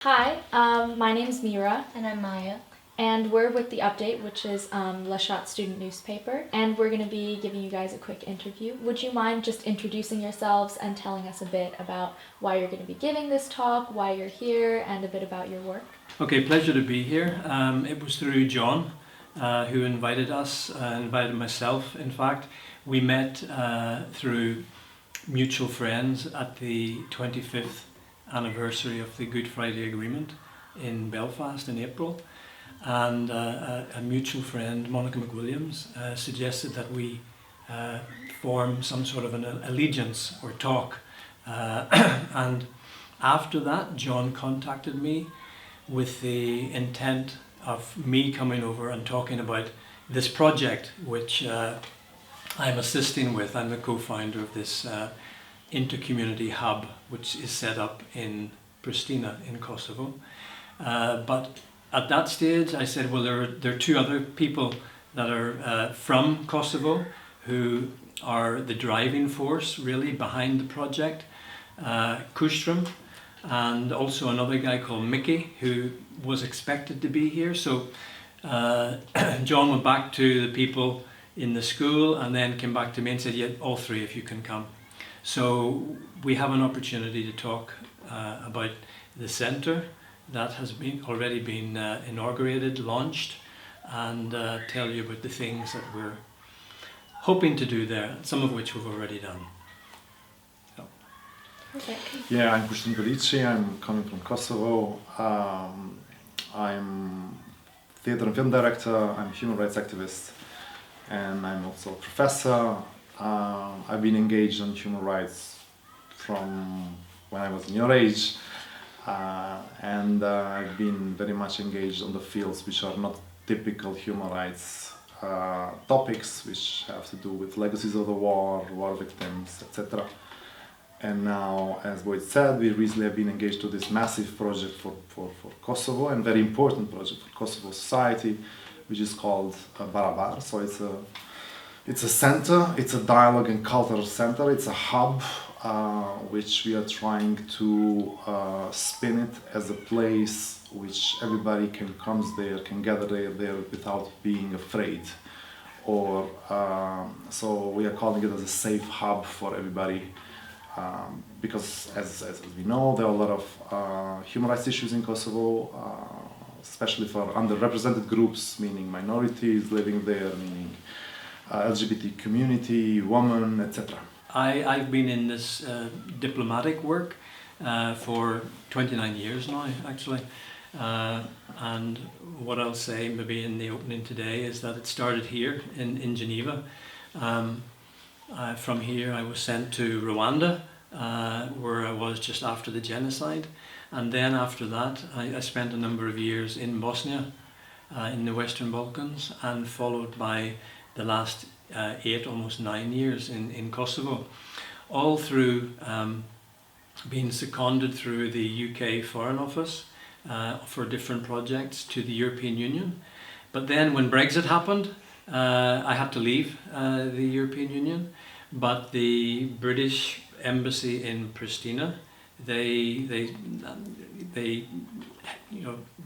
Hi, my name's Mira, And I'm Maya. and we're with The Update, which is Lashat student newspaper, and we're going to be giving you guys a quick interview. Would you mind just introducing yourselves and telling us a bit about why you're going to be giving this talk, why you're here, and a bit about your work? Okay, pleasure to be here. It was through John who invited us, invited myself in fact. We met through mutual friends at the 25th anniversary of the Good Friday Agreement in Belfast in April, and a mutual friend, Monica McWilliams, suggested that we form some sort of an allegiance or talk, and after that John contacted me with the intent of me coming over and talking about this project which I'm assisting with. I'm the co-founder of this inter-community hub which is set up in Pristina in Kosovo. But at that stage I said, well, there are two other people that are from Kosovo who are the driving force really behind the project. Kushtrim, and also another guy called Mickey who was expected to be here. So John went back to the people in the school and then came back to me and said, yeah, all three of you can come. So we have an opportunity to talk about the centre that has already been inaugurated, launched, and tell you about the things that we're hoping to do there, some of which we've already done. Yeah, I'm Koliqi. I'm coming from Kosovo. I'm theatre and film director. I'm a human rights activist, and I'm also a professor. I've been engaged on human rights from when I was in your age, and I've been very much engaged on the fields which are not typical human rights topics, which have to do with legacies of the war victims, etc. And now, as Boyd said, we recently have been engaged to this massive project for Kosovo, and very important project for Kosovo society, which is called Barabar. So it's a center, it's a dialogue and cultural center, it's a hub which we are trying to spin it as a place which everybody can come there, can gather there without being afraid. Or so we are calling it as a safe hub for everybody. Because as we know, there are a lot of human rights issues in Kosovo, especially for underrepresented groups, meaning minorities living there, meaning LGBT community, women, etc. I've been in this diplomatic work for 29 years now, actually. And what I'll say maybe in the opening today is that it started here in Geneva. From here I was sent to Rwanda, where I was just after the genocide, and then after that I spent a number of years in Bosnia, in the Western Balkans, and followed by the last 8, almost 9 years in Kosovo, all through being seconded through the UK Foreign Office for different projects to the European Union. But then when Brexit happened, I had to leave the European Union, but the British Embassy in Pristina, they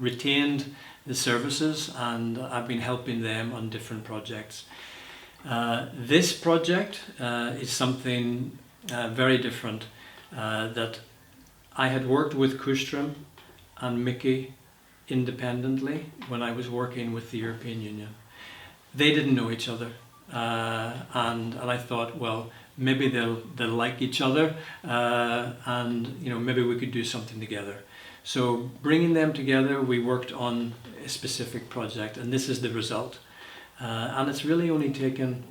retained the services, and I've been helping them on different projects. This project is something very different that I had worked with Kushtrim and Mickey independently when I was working with the European Union. They didn't know each other, and I thought, well, maybe they'll like each other, and maybe we could do something together. So bringing them together, we worked on a specific project, and this is the result. And it's really only taken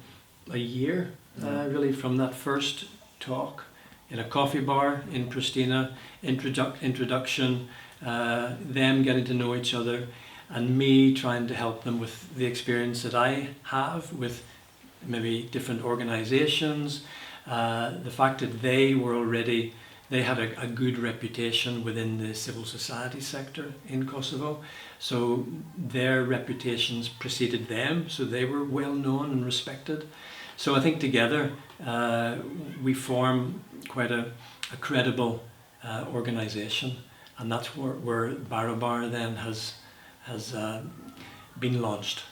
a year, really, from that first talk in a coffee bar in Pristina, introduction, them getting to know each other, and me trying to help them with the experience that I have with maybe different organizations, the fact that they had a good reputation within the civil society sector in Kosovo, so their reputations preceded them, so they were well known and respected. So I think together we form quite a credible organization, and that's where Barabar then has been launched,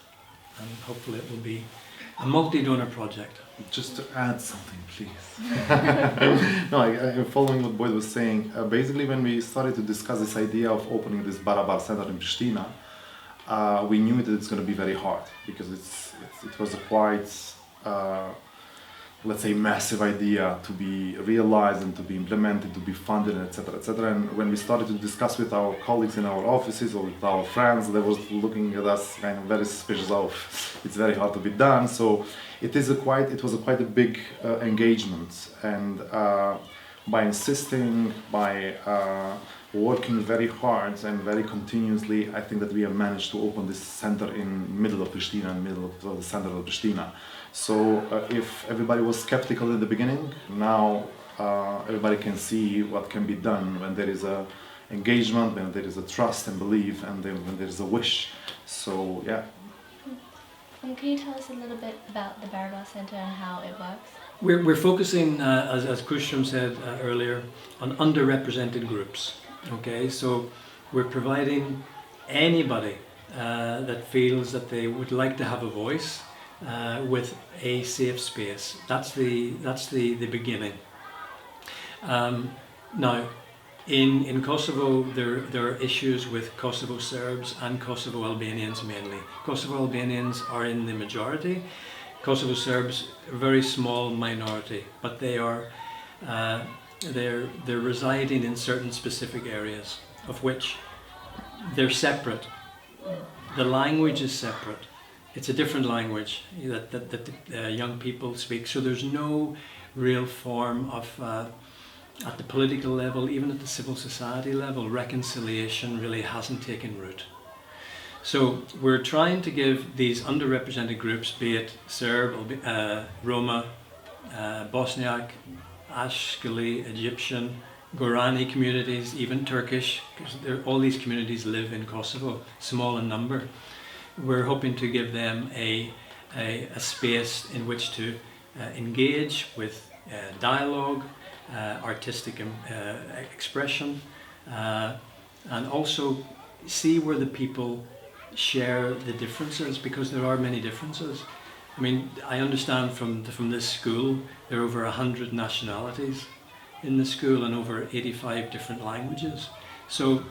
and hopefully it will be a multi-donor project. Just to add something, please. No, I'm following what Boyd was saying. Basically, when we started to discuss this idea of opening this Barabar Center in Pristina, we knew that it's going to be very hard because it was a quite, let's say, massive idea to be realized and to be implemented, to be funded, etc., etc. And when we started to discuss with our colleagues in our offices or with our friends, they was looking at us kind of very suspicious of it's very hard to be done. So it was a quite a big engagement, and by insisting, by working very hard and very continuously, I think that we have managed to open this center in middle of Pristina, in middle of the center of Pristina. So if everybody was skeptical in the beginning, now everybody can see what can be done when there is a engagement, when there is a trust and belief, and then when there is a wish. So yeah. Can you tell us a little bit about the Barabar Center and how it works? We're focusing, as Kushtrim said earlier, on underrepresented groups. Okay, so we're providing anybody that feels that they would like to have a voice with a safe space. That's the beginning. Now, in Kosovo, there are issues with Kosovo Serbs and Kosovo Albanians mainly. Kosovo Albanians are in the majority. Kosovo Serbs, a very small minority, but they're residing in certain specific areas, of which they're separate. The language is separate. It's a different language that young people speak. So there's no real form of, at the political level, even at the civil society level, reconciliation really hasn't taken root. So we're trying to give these underrepresented groups, be it Serb, Roma, Bosniak, Ashkali, Egyptian, Gorani communities, even Turkish, because all these communities live in Kosovo, small in number. We're hoping to give them a space in which to engage with dialogue, artistic expression, and also see where the people share the differences, because there are many differences. I mean, I understand from this school there are over 100 nationalities in the school and over 85 different languages. So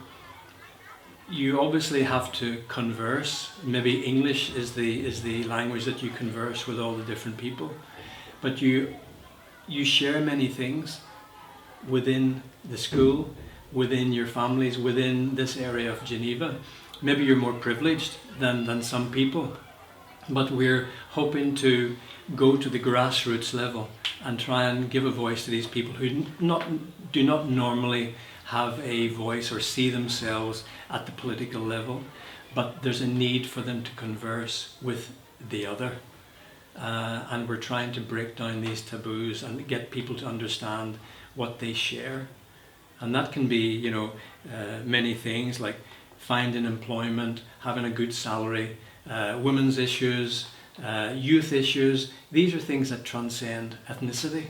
you obviously have to converse. Maybe English is the language that you converse with all the different people, but you share many things within the school, within your families, within this area of Geneva. Maybe you're more privileged than some people, but we're hoping to go to the grassroots level and try and give a voice to these people who do not normally have a voice or see themselves at the political level, but there's a need for them to converse with the other. And we're trying to break down these taboos and get people to understand what they share. And that can be, many things like finding employment, having a good salary, women's issues, youth issues. These are things that transcend ethnicity.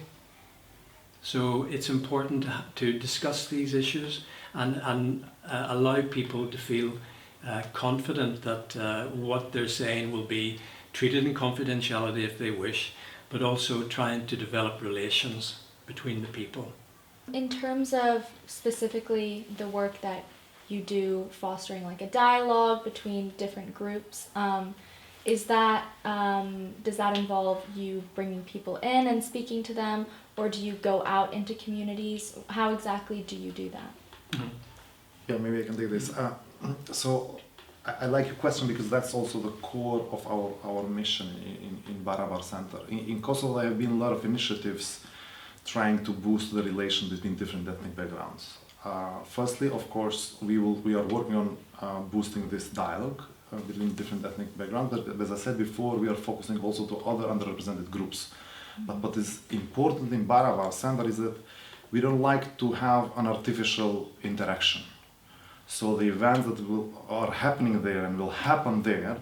So it's important to discuss these issues and allow people to feel confident that what they're saying will be treated in confidentiality if they wish, but also trying to develop relations between the people. In terms of specifically the work that you do, fostering like a dialogue between different groups, does that involve you bringing people in and speaking to them, or do you go out into communities? How exactly do you do that? Mm-hmm. Yeah, maybe I can take this. So I like your question because that's also the core of our mission in Barabar Center. In Kosovo, there have been a lot of initiatives trying to boost the relation between different ethnic backgrounds. Firstly, of course, we are working on boosting this dialogue between different ethnic backgrounds, but as I said before, we are focusing also to other underrepresented groups. But what is important in Barabar Center is that we don't like to have an artificial interaction. So the events that are happening there and will happen there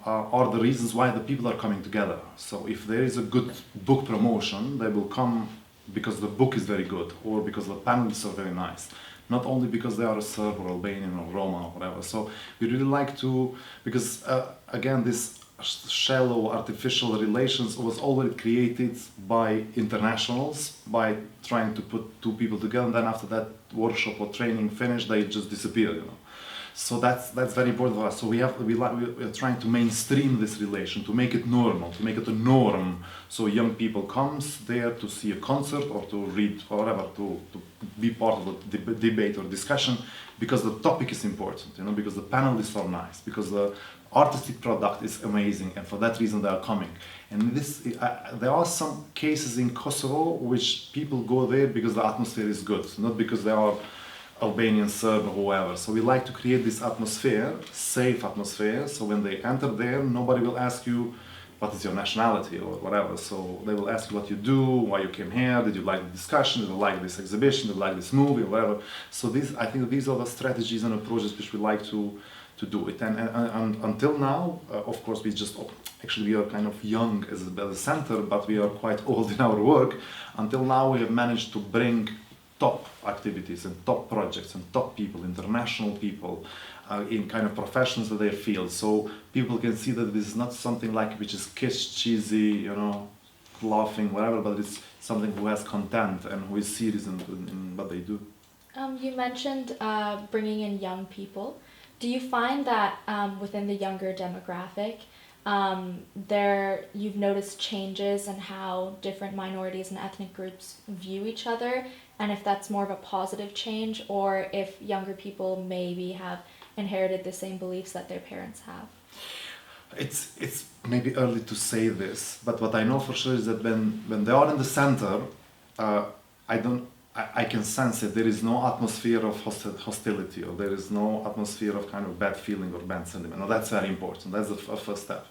are the reasons why the people are coming together. So if there is a good book promotion, they will come because the book is very good or because the panels are very nice. not only because they are a Serb or Albanian or Roma or whatever. So we really like to, because again, this shallow artificial relations was already created by internationals, by trying to put two people together, and then after that workshop or training finished, they just disappear, you know. So that's very important for us. So we're trying to mainstream this relation, to make it normal, to make it a norm. So young people comes there to see a concert or to read or whatever, to be part of the debate or discussion, because the topic is important, you know, because the panelists are nice, because the artistic product is amazing, and for that reason they are coming. And this, there are some cases in Kosovo which people go there because the atmosphere is good, not because they are Albanian, Serb, or whoever. So we like to create this atmosphere, safe atmosphere, so when they enter there, nobody will ask you what is your nationality or whatever. So they will ask you what you do, why you came here, did you like the discussion, did you like this exhibition, did you like this movie, or whatever. So I think these are the strategies and approaches which we like to do it. And until now, of course, we are kind of young as a center, but we are quite old in our work. Until now, we have managed to bring top activities and top projects and top people, international people, in kind of professions of their field. So people can see that this is not something like which is kiss, cheesy, you know, laughing, whatever, but it's something who has content and who is serious in what they do. You mentioned bringing in young people. Do you find that within the younger demographic, you've noticed changes in how different minorities and ethnic groups view each other, and if that's more of a positive change, or if younger people maybe have inherited the same beliefs that their parents have? It's maybe early to say this, but what I know for sure is that when they are in the center, I can sense it. There is no atmosphere of hostility, or there is no atmosphere of kind of bad feeling or bad sentiment. Now that's very important. That's the first step.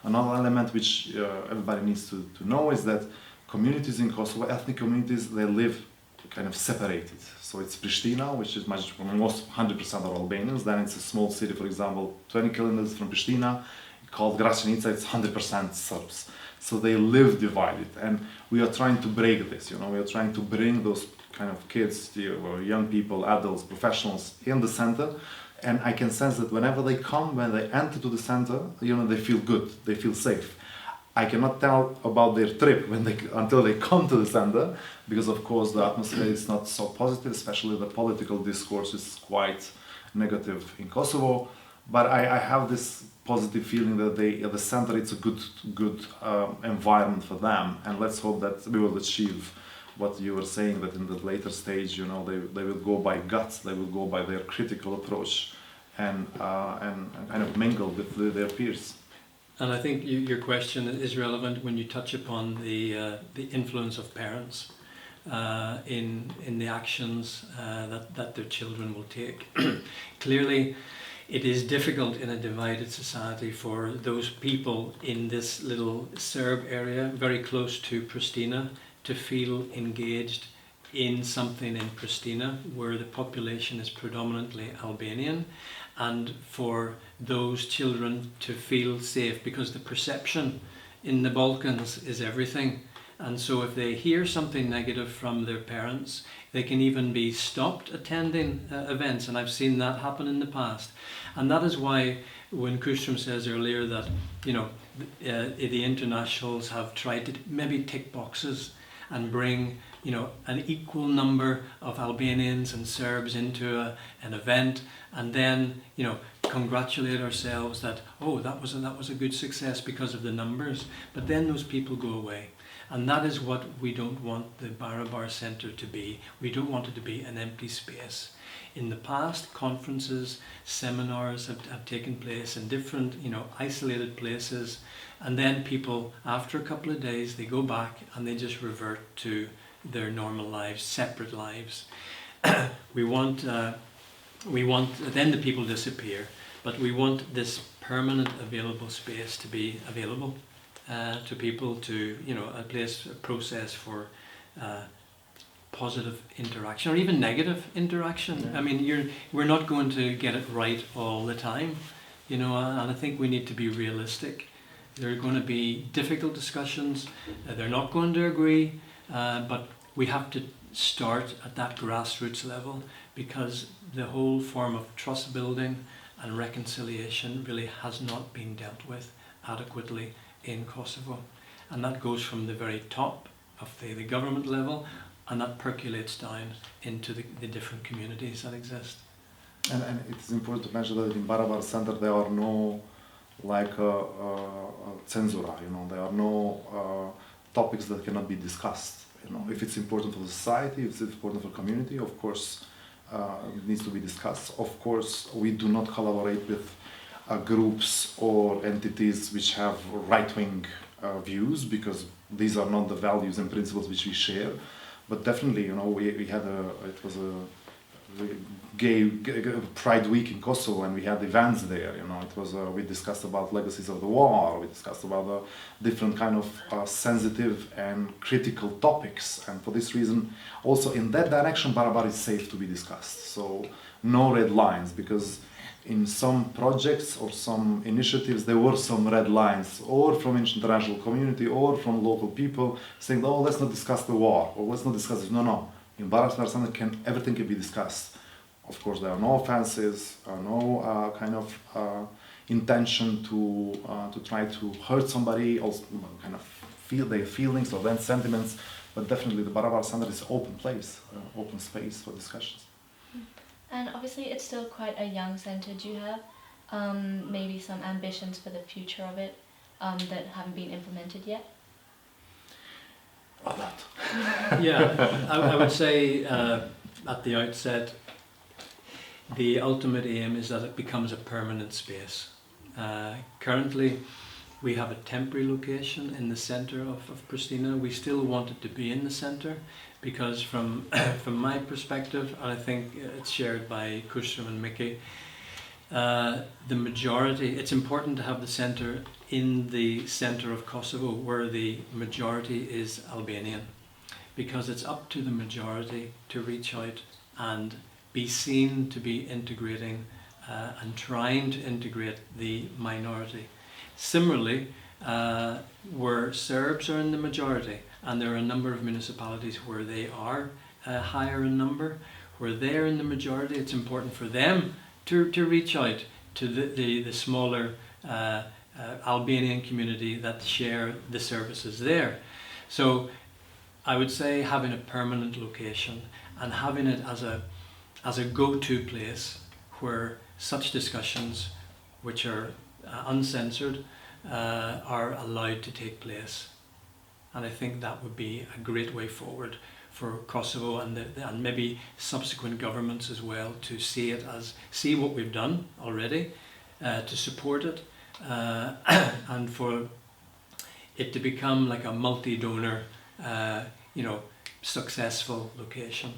Another element which everybody needs to know is that communities in Kosovo, ethnic communities, they live kind of separated. So it's Pristina, which is almost 100% are Albanians. Then it's a small city, for example, 20 kilometers from Pristina, called Gračanica. It's 100% Serbs. So they live divided, and we are trying to break this. You know, we are trying to bring those kind of kids, or young people, adults, professionals in the center. And I can sense that whenever they come, when they enter to the center, you know, they feel good, they feel safe. I cannot tell about their trip until they come to the center, because of course the atmosphere is not so positive, especially the political discourse is quite negative in Kosovo. But I have this positive feeling that at the center it's a good environment for them, and let's hope that we will achieve what you were saying, that in the later stage, you know, they will go by guts, they will go by their critical approach, and kind of mingle with their peers. And I think your question is relevant when you touch upon the influence of parents in the actions that their children will take. Clearly, it is difficult in a divided society for those people in this little Serb area, very close to Pristina, to feel engaged in something in Pristina where the population is predominantly Albanian, and for those children to feel safe, because the perception in the Balkans is everything. And so if they hear something negative from their parents, they can even be stopped attending events, and I've seen that happen in the past. And that is why when Kushtrim says earlier that, you know, the internationals have tried to maybe tick boxes and bring, you know, an equal number of Albanians and Serbs into an event, and then, you know, congratulate ourselves that, oh, that was a good success because of the numbers. But then those people go away. And that is what we don't want the Barabar Centre to be. We don't want it to be an empty space. In the past, conferences, seminars have taken place in different, you know, isolated places, and then people, after a couple of days, they go back and they just revert to their normal lives, separate lives. we want then the people disappear, but we want this permanent available space to be available to people, to, you know, a place, a process for positive interaction or even negative interaction. Yeah. I mean, we're not going to get it right all the time, you know, and I think we need to be realistic. There are going to be difficult discussions. They're not going to agree, but we have to start at that grassroots level, because the whole form of trust building and reconciliation really has not been dealt with adequately in Kosovo. And that goes from the very top of the government level, and that percolates down into the different communities that exist. And it's important to mention that in Barabar Center there are no like censura, you know, there are no topics that cannot be discussed. You know, if it's important for the society, if it's important for community, of course it needs to be discussed. Of course, we do not collaborate with groups or entities which have right-wing views, because these are not the values and principles which we share. But definitely, you know, we had it was a gay Pride Week in Kosovo, and we had events there. You know, it was we discussed about legacies of the war. We discussed about different kind of sensitive and critical topics. And for this reason, also in that direction, Barabar is safe to be discussed. So no red lines, because in some projects or some initiatives there were some red lines, or from international community or from local people saying, oh, let's not discuss the war, or let's not discuss it. No. In Barabar Center, everything can be discussed. Of course, there are no offenses, no kind of intention to try to hurt somebody, also kind of feel their feelings or their sentiments. But definitely, the Barabar Center is an open place, open space for discussions. And obviously it's still quite a young centre. Do you have maybe some ambitions for the future of it that haven't been implemented yet? A lot. Yeah, I would say at the outset, the ultimate aim is that it becomes a permanent space. Currently, we have a temporary location in the centre of Pristina. We still want it to be in the centre, because from my perspective, and I think it's shared by Kushtrim and McKechnie, the majority, it's important to have the centre in the centre of Kosovo, where the majority is Albanian, because it's up to the majority to reach out and be seen to be integrating and trying to integrate the minority. Similarly, where Serbs are in the majority, and there are a number of municipalities where they are higher in number, where they're in the majority, it's important for them to reach out to the smaller Albanian community that share the services there. So I would say having a permanent location and having it as a go-to place where such discussions, which are uncensored, are allowed to take place. And I think that would be a great way forward for Kosovo and maybe subsequent governments as well, to see what we've done already, to support it, and for it to become like a multi-donor, successful location.